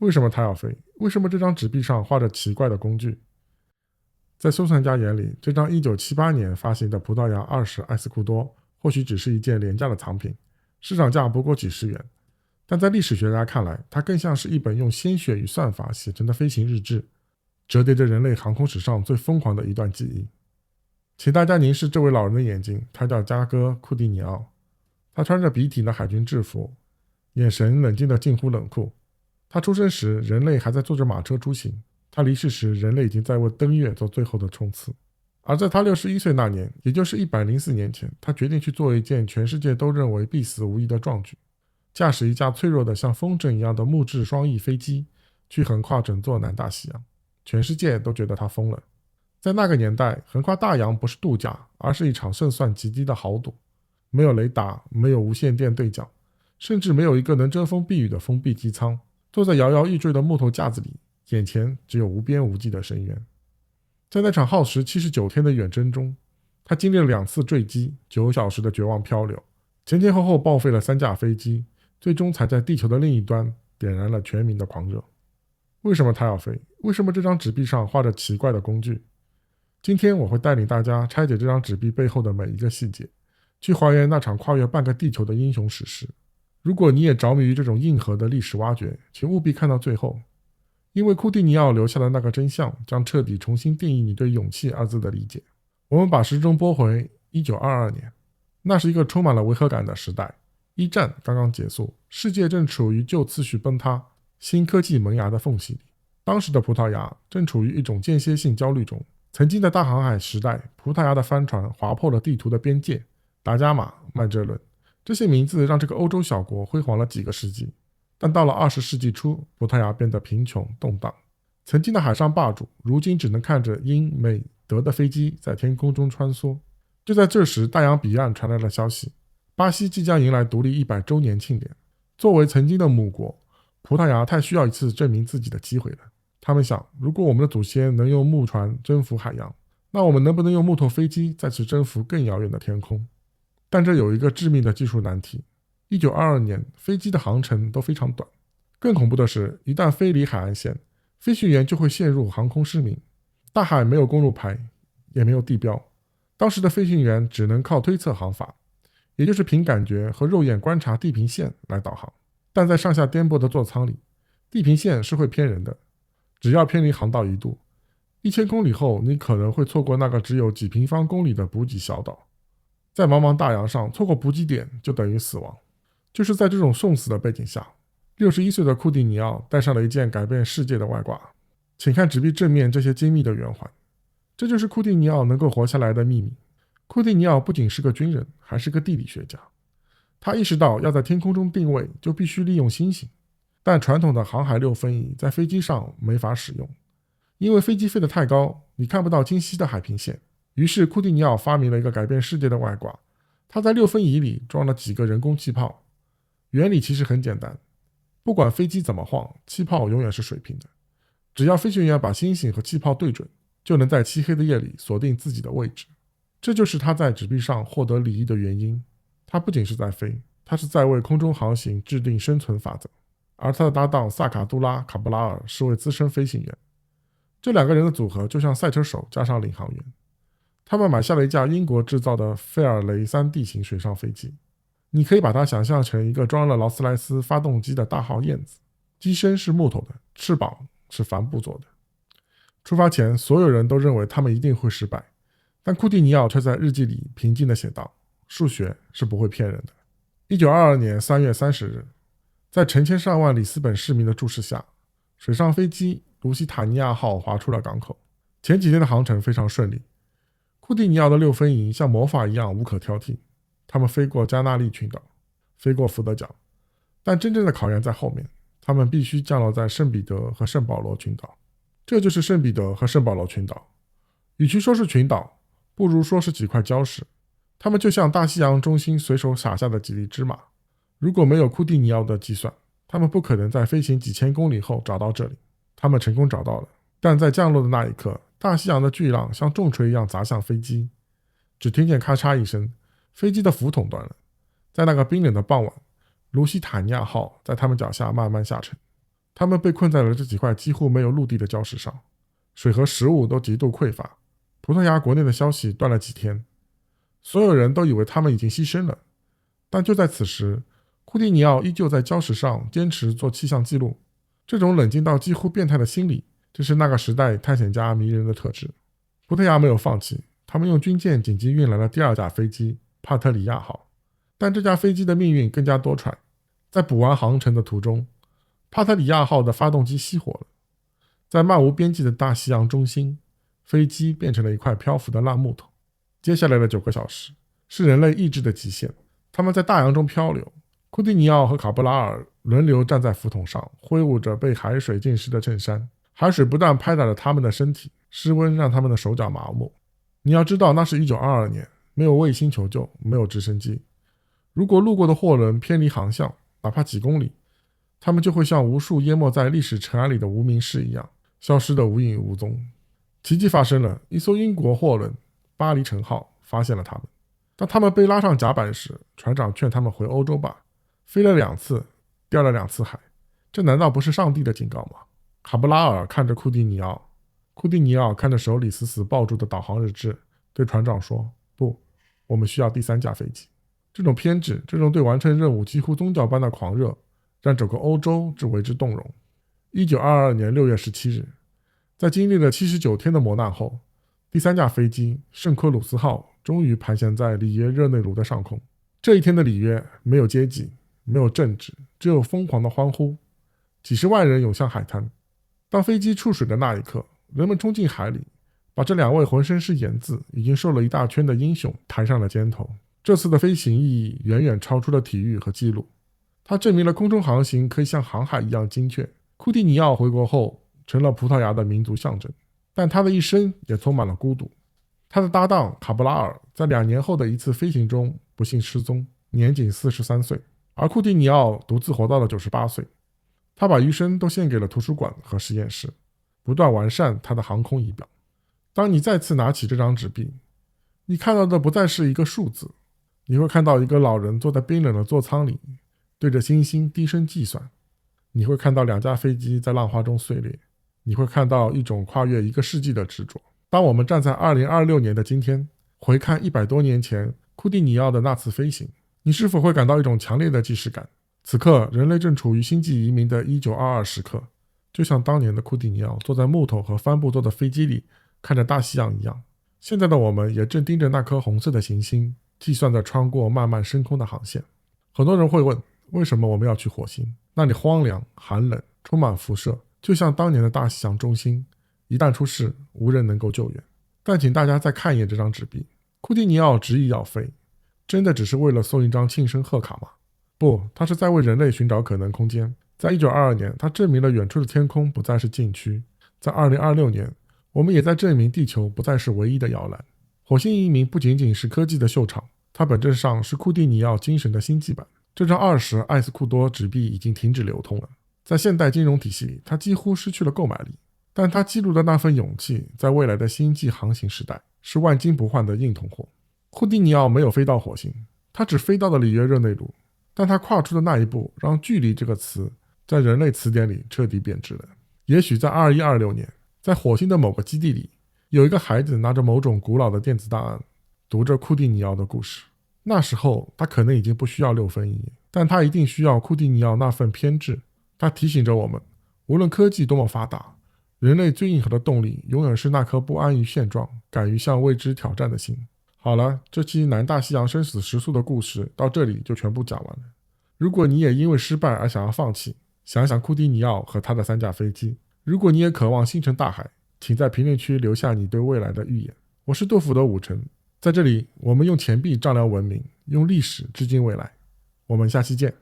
为什么它要飞？为什么这张纸币上画着奇怪的工具？在收藏家眼里，这张1978年发行的葡萄牙20艾斯库多或许只是一件廉价的藏品，市场价不过几十元，但在历史学家看来，它更像是一本用鲜血与算法写成的飞行日志，折叠着人类航空史上最疯狂的一段记忆。请大家凝视这位老人的眼睛，他叫加戈·库蒂尼奥，他穿着笔挺的海军制服，眼神冷静得近乎冷酷。他出生时，人类还在坐着马车出行，他离世时，人类已经在为登月做最后的冲刺。而在他61岁那年，也就是104年前，他决定去做一件全世界都认为必死无疑的壮举，驾驶一架脆弱的像风筝一样的木质双翼飞机，去横跨整座南大西洋。全世界都觉得他疯了。在那个年代，横跨大洋不是度假，而是一场胜算极低的豪赌。没有雷达，没有无线电对讲，甚至没有一个能遮风避雨的封闭机舱。坐在摇摇欲坠的木头架子里，眼前只有无边无际的深渊。在那场耗时79天的远征中，他经历了2次坠机，9小时的绝望漂流，前前后后报废了3架飞机，最终才在地球的另一端点燃了全民的狂热。为什么他要飞？为什么这张纸币上画着奇怪的工具？今天我会带领大家拆解这张纸币背后的每一个细节，去还原那场跨越半个地球的英雄史诗。如果你也着迷于这种硬核的历史挖掘，请务必看到最后，因为库蒂尼奥留下的那个真相将彻底重新定义你对勇气2字的理解。我们把时钟拨回1922年，那是一个充满了违和感的时代。一战刚刚结束，世界正处于旧次序崩塌、新科技萌芽的缝隙里。当时的葡萄牙正处于一种间歇性焦虑中。曾经的大航海时代，葡萄牙的帆船划破了地图的边界，达伽马、麦哲伦，这些名字让这个欧洲小国辉煌了几个世纪。但到了20世纪初，葡萄牙变得贫穷动荡，曾经的海上霸主如今只能看着英美德的飞机在天空中穿梭。就在这时，大洋彼岸传来了消息，巴西即将迎来独立100周年庆典。作为曾经的母国，葡萄牙太需要一次证明自己的机会了。他们想，如果我们的祖先能用木船征服海洋，那我们能不能用木头飞机再次征服更遥远的天空？但这有一个致命的技术难题。1922年，飞机的航程都非常短。更恐怖的是，一旦飞离海岸线，飞行员就会陷入航空失明。大海没有公路牌，也没有地标，当时的飞行员只能靠推测航法，也就是凭感觉和肉眼观察地平线来导航。但在上下颠簸的座舱里，地平线是会骗人的。只要偏离航道1度，1000公里后你可能会错过那个只有几平方公里的补给小岛。在茫茫大洋上，错过补给点就等于死亡。就是在这种送死的背景下，61岁的库蒂尼奥戴上了一件改变世界的外挂。请看纸币正面这些精密的圆环，这就是库蒂尼奥能够活下来的秘密。库蒂尼奥不仅是个军人，还是个地理学家。他意识到要在天空中定位，就必须利用星星。但传统的航海6分仪在飞机上没法使用，因为飞机飞得太高，你看不到清晰的海平线。于是库蒂尼奥发明了一个改变世界的外挂，他在6分仪里装了几个人工气泡。原理其实很简单，不管飞机怎么晃，气泡永远是水平的。只要飞行员把星星和气泡对准，就能在漆黑的夜里锁定自己的位置。这就是他在纸币上获得礼义的原因。他不仅是在飞，他是在为空中航行制定生存法则。而他的搭档萨卡杜拉·卡布拉尔是位资深飞行员。这2个人的组合就像赛车手加上领航员。他们买下了一架英国制造的费尔雷3D 型水上飞机，你可以把它想象成一个装了劳斯莱斯发动机的大号燕子，机身是木头的，翅膀是帆布做的。出发前，所有人都认为他们一定会失败，但库蒂尼奥却在日记里平静地写道：数学是不会骗人的。1922年3月30日，在成千上万里斯本市民的注视下，水上飞机卢西塔尼亚号划出了港口。前几天的航程非常顺利，库蒂尼奥的6分仪像魔法一样无可挑剔。他们飞过加那利群岛，飞过福德角，但真正的考验在后面，他们必须降落在圣彼得和圣保罗群岛。这就是圣彼得和圣保罗群岛，与其说是群岛，不如说是几块礁石。它们就像大西洋中心随手撒下的几粒芝麻。如果没有库蒂尼奥的计算，他们不可能在飞行几千公里后找到这里。他们成功找到了，但在降落的那一刻，大西洋的巨浪像重锤一样砸向飞机。只听见咔嚓一声，飞机的浮筒断了。在那个冰冷的傍晚，卢西塔尼亚号在他们脚下慢慢下沉。他们被困在了这几块几乎没有陆地的礁石上，水和食物都极度匮乏。葡萄牙国内的消息断了几天，所有人都以为他们已经牺牲了。但就在此时，库蒂尼奥依旧在礁石上坚持做气象记录。这种冷静到几乎变态的心理，这是那个时代探险家迷人的特质。葡萄牙没有放弃，他们用军舰紧急运来了第二架飞机帕特里亚号。但这架飞机的命运更加多舛，在补完航程的途中，帕特里亚号的发动机熄火了。在漫无边际的大西洋中心，飞机变成了一块漂浮的烂木头。接下来的9个小时是人类意志的极限，他们在大洋中漂流。库蒂尼奥和卡布拉尔轮流站在浮筒上，挥舞着被海水浸湿的衬衫，海水不断拍打着他们的身体，湿温让他们的手脚麻木。你要知道，那是1922年，没有卫星求救，没有直升机。如果路过的货轮偏离航向，哪怕几公里，他们就会像无数淹没在历史尘埃里的无名氏一样，消失得无影无踪。奇迹发生了，一艘英国货轮巴黎城号发现了他们。当他们被拉上甲板时，船长劝他们回欧洲吧。飞了2次，掉了2次海，这难道不是上帝的警告吗？卡布拉尔看着库蒂尼奥，库蒂尼奥看着手里死死抱住的导航日志，对船长说：不，我们需要第3架飞机。这种偏执，这种对完成任务几乎宗教般的狂热，让整个欧洲只为之动容。1922年6月17日，在经历了79天的磨难后，第3架飞机圣科鲁斯号终于盘旋在里约热内卢的上空。这一天的里约没有阶级，没有政治，只有疯狂的欢呼。几十万人涌向海滩。当飞机触水的那一刻，人们冲进海里，把这2位浑身是盐渍、已经瘦了一大圈的英雄抬上了肩头。这次的飞行意义远远超出了体育和记录，它证明了空中航行可以像航海一样精确。库蒂尼奥回国后成了葡萄牙的民族象征，但他的一生也充满了孤独。他的搭档卡布拉尔在2年后的一次飞行中不幸失踪，年仅43岁，而库蒂尼奥独自活到了98岁。他把余生都献给了图书馆和实验室，不断完善他的航空仪表。当你再次拿起这张纸币，你看到的不再是一个数字，你会看到一个老人坐在冰冷的座舱里，对着星星低声计算。你会看到2架飞机在浪花中碎裂，你会看到一种跨越1个世纪的执着。当我们站在2026年的今天，回看100多年前库蒂尼奥的那次飞行，你是否会感到一种强烈的既视感？此刻，人类正处于星际移民的1922时刻，就像当年的库蒂尼奥坐在木头和帆布做的飞机里，看着大西洋一样。现在的我们也正盯着那颗红色的行星，计算着穿过漫漫深空的航线。很多人会问，为什么我们要去火星？那里荒凉、寒冷，充满辐射，就像当年的大西洋中心，一旦出事，无人能够救援。但请大家再看一眼这张纸币，库蒂尼奥执意要飞，真的只是为了送一张庆生贺卡吗？不，他是在为人类寻找可能空间。在1922年，他证明了远处的天空不再是禁区。在2026年，我们也在证明地球不再是唯一的摇篮。火星移民不仅仅是科技的秀场，它本质上是库蒂尼奥精神的星际版。这张20艾斯库多纸币已经停止流通了，在现代金融体系里，它几乎失去了购买力。但它记录的那份勇气，在未来的星际航行时代是万金不换的硬通货。库蒂尼奥没有飞到火星，他只飞到了里约热内卢，但他跨出的那一步，让距离这个词在人类词典里彻底贬值了。也许在2126年，在火星的某个基地里，有一个孩子拿着某种古老的电子档案，读着库蒂尼奥的故事。那时候他可能已经不需要6分1页，但他一定需要库蒂尼奥那份偏执。他提醒着我们，无论科技多么发达，人类最硬核的动力永远是那颗不安于现状、敢于向未知挑战的心。好了，这期南大西洋生死时速的故事到这里就全部讲完了。如果你也因为失败而想要放弃，想想库蒂尼奥和他的3架飞机。如果你也渴望星辰大海，请在评论区留下你对未来的预言。我是杜甫的武成，在这里我们用钱币丈量文明，用历史致敬未来。我们下期见。